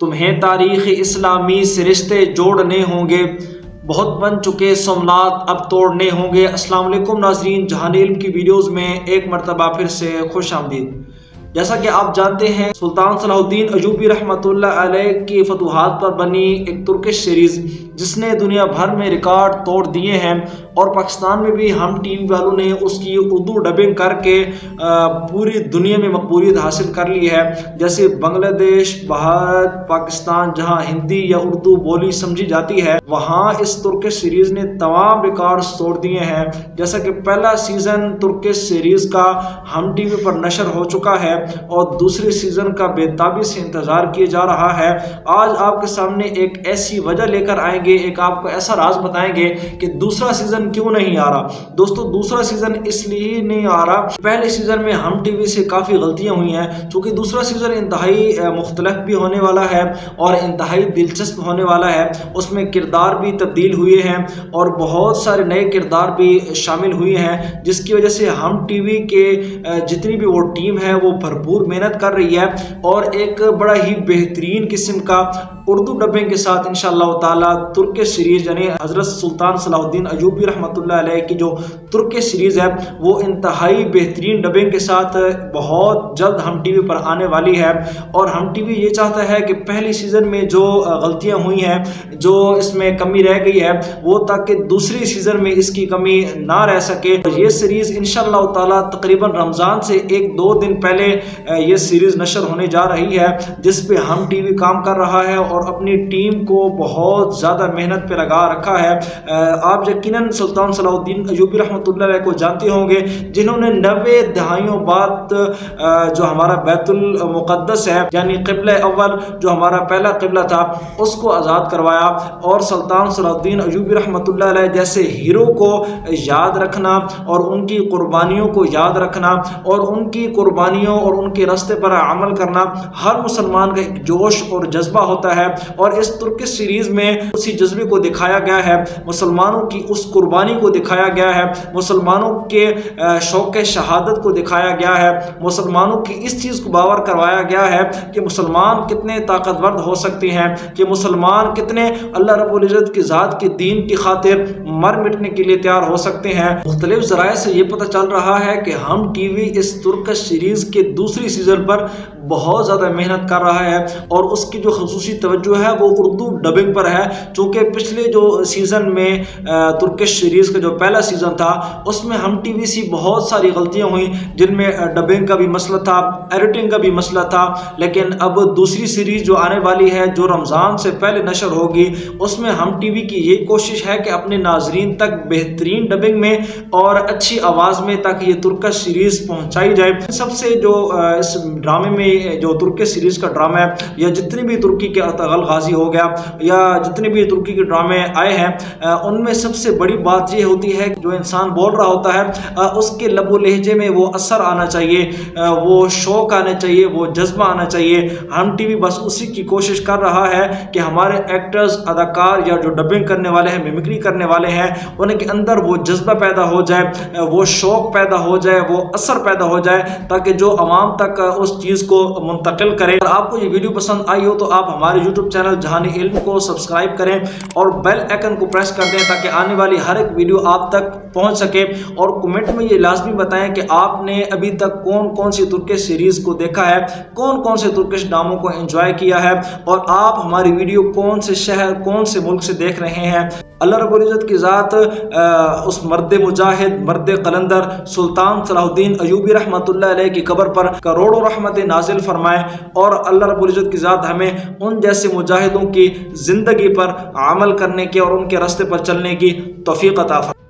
تمہیں تاریخ اسلامی سے رشتے جوڑنے ہوں گے، بہت بن چکے سومنات اب توڑنے ہوں گے۔ السلام علیکم ناظرین، جہان علم کی ویڈیوز میں ایک مرتبہ پھر سے خوش آمدید۔ جیسا کہ آپ جانتے ہیں، سلطان صلاح الدین ایوبی رحمۃ اللہ علیہ کی فتوحات پر بنی ایک ترکش سیریز جس نے دنیا بھر میں ریکارڈ توڑ دیے ہیں، اور پاکستان میں بھی ہم ٹی وی والوں نے اس کی اردو ڈبنگ کر کے پوری دنیا میں مقبولیت حاصل کر لی ہے۔ جیسے بنگلہ دیش، بھارت، پاکستان جہاں ہندی یا اردو بولی سمجھی جاتی ہے، وہاں اس ترکش سیریز نے تمام ریکارڈز توڑ دیے ہیں۔ جیسا کہ پہلا سیزن ترکش سیریز کا ہم ٹی وی پر نشر ہو چکا ہے اور دوسرے سیزن کا بے تابی سے انتظار کیا جا رہا ہے۔ آج آپ کے سامنے ایک ایسی وجہ لے کر آئیں گے، ایک آپ کو ایسا راز بتائیں گے کہ دوسرا سیزن کیوں نہیں آ رہا۔ دوستو، دوسرا سیزن اس لیے نہیں آ رہا، پہلے سیزن میں ہم ٹی وی سے کافی غلطیاں ہوئی ہیں، چونکہ دوسرا سیزن انتہائی مختلف بھی ہونے والا ہے اور انتہائی دلچسپ ہونے والا ہے۔ اس میں کردار بھی تبدیل ہوئے ہیں اور بہت سارے نئے کردار بھی شامل ہوئے ہیں، جس کی وجہ سے ہم ٹی وی کے جتنی بھی وہ ٹیم ہے وہ بھرپور محنت کر رہی ہے اور ایک بڑا ہی بہترین قسم کا اردو ڈبنگ کے ساتھ انشاءاللہ تعالی ترکش سیریز یعنی حضرت سلطان صلاح الدین ایوبی رحمۃ اللہ علیہ کی جو ترکش سیریز ہے وہ انتہائی بہترین ڈبنگ کے ساتھ بہت جلد ہم ٹی وی پر آنے والی ہے۔ اور ہم ٹی وی یہ چاہتا ہے کہ پہلی سیزن میں جو غلطیاں ہوئی ہیں، جو اس میں کمی رہ گئی ہے، وہ تاکہ دوسری سیزن میں اس کی کمی نہ رہ سکے۔ یہ سیریز انشاءاللہ تعالی تقریباً رمضان سے 1-2 دن پہلے یہ سیریز نشر ہونے جا رہی ہے، جس پہ ہم ٹی وی کام کر رہا ہے اور اپنی ٹیم کو بہت زیادہ محنت پہ لگا رکھا ہے۔ آپ یقیناً سلطان صلاح الدین ایوبی رحمۃ اللہ علیہ کو جانتے ہوں گے، جنہوں نے 90 دہائیوں بعد جو ہمارا بیت المقدس ہے یعنی قبلہ اول جو ہمارا پہلا قبلہ تھا اس کو آزاد کروایا، اور سلطان صلاح الدین ایوبی رحمۃ اللہ علیہ جیسے ہیرو کو یاد رکھنا اور ان کی قربانیوں کو یاد رکھنا اور ان کی قربانیوں اور ان کے راستے پر عمل کرنا ہر مسلمان کا ایک جوش اور جذبہ ہوتا ہے، اور اس ترکش سیریز میں اسی جذبے کو دکھایا گیا ہے، مسلمانوں کی اس قربانی کو دکھایا گیا ہے، مسلمانوں کے شوق شہادت کو دکھایا گیا ہے، مسلمانوں کی اس چیز کو باور کروایا گیا ہے کہ مسلمان کتنے طاقتور ہو سکتے ہیں، کہ مسلمان کتنے اللہ رب العزت کی ذات کے دین کی خاطر مر مٹنے کے لیے تیار ہو سکتے ہیں۔ مختلف ذرائع سے یہ پتہ چل رہا ہے کہ ہم ٹی وی اس ترکش سیریز کے دوسری سیزن پر بہت زیادہ محنت کر رہا ہے، اور اس کی جو خصوصی توجہ ہے وہ اردو ڈبنگ پر ہے، چونکہ پچھلے جو سیزن میں ترکش سیریز کا جو پہلا سیزن تھا اس میں ہم ٹی وی سی بہت ساری غلطیاں ہوئیں، جن میں ڈبنگ کا بھی مسئلہ تھا، ایڈیٹنگ کا بھی مسئلہ تھا۔ لیکن اب دوسری سیریز جو آنے والی ہے، جو رمضان سے پہلے نشر ہوگی، اس میں ہم ٹی وی کی یہ کوشش ہے کہ اپنے ناظرین تک بہترین ڈبنگ میں اور اچھی آواز میں تاکہ یہ ترکش سیریز پہنچائی جائے۔ سب سے جو اس ڈرامے میں جو ترکش سیریز کا ڈرامہ ہے، یا جتنے بھی ترکی کے ارطغرل غازی ہو گیا یا جتنے بھی ترکی کے ڈرامے آئے ہیں، ان میں سب سے بڑی بات یہ ہوتی ہے کہ جو انسان بول رہا ہوتا ہے اس کے لب و لہجے میں وہ اثر آنا چاہیے، وہ شوق آنا چاہیے، وہ جذبہ آنا چاہیے۔ ہم ٹی وی بس اسی کی کوشش کر رہا ہے کہ ہمارے ایکٹرز، اداکار یا جو ڈبنگ کرنے والے ہیں، میمکری کرنے والے ہیں، ان کے اندر وہ جذبہ پیدا ہو جائے، وہ شوق پیدا ہو جائے، وہ اثر پیدا ہو جائے، تاکہ جو عوام تک اس چیز کو منتقل کرے۔ اگر آپ کو یہ ویڈیو پسند آئی ہو تو آپ ہمارے یوٹیوب چینل جہان علم کو سبسکرائب کریں اور بیل آئکن کو پریس کر دیں تاکہ آنے والی ہر ایک ویڈیو آپ تک پہنچ سکے، اور کمنٹ میں یہ لازمی بتائیں کہ آپ نے ابھی تک کون کون سی ترکش سیریز کو دیکھا ہے، کون کون سے ترکش ڈراموں کو انجوائے کیا ہے، اور آپ ہماری ویڈیو کون سے شہر، کون سے ملک سے دیکھ رہے ہیں۔ اللہ رب العزت کی ذات اس مرد مجاہد، مرد قلندر سلطان صلاح الدین ایوبی رحمۃ اللہ علیہ کی قبر پر کروڑوں رحمت نازل فرمائے، اور اللہ رب العزت کی ذات ہمیں ان جیسے مجاہدوں کی زندگی پر عمل کرنے کی اور ان کے راستے پر چلنے کی توفیق عطا فرمائے۔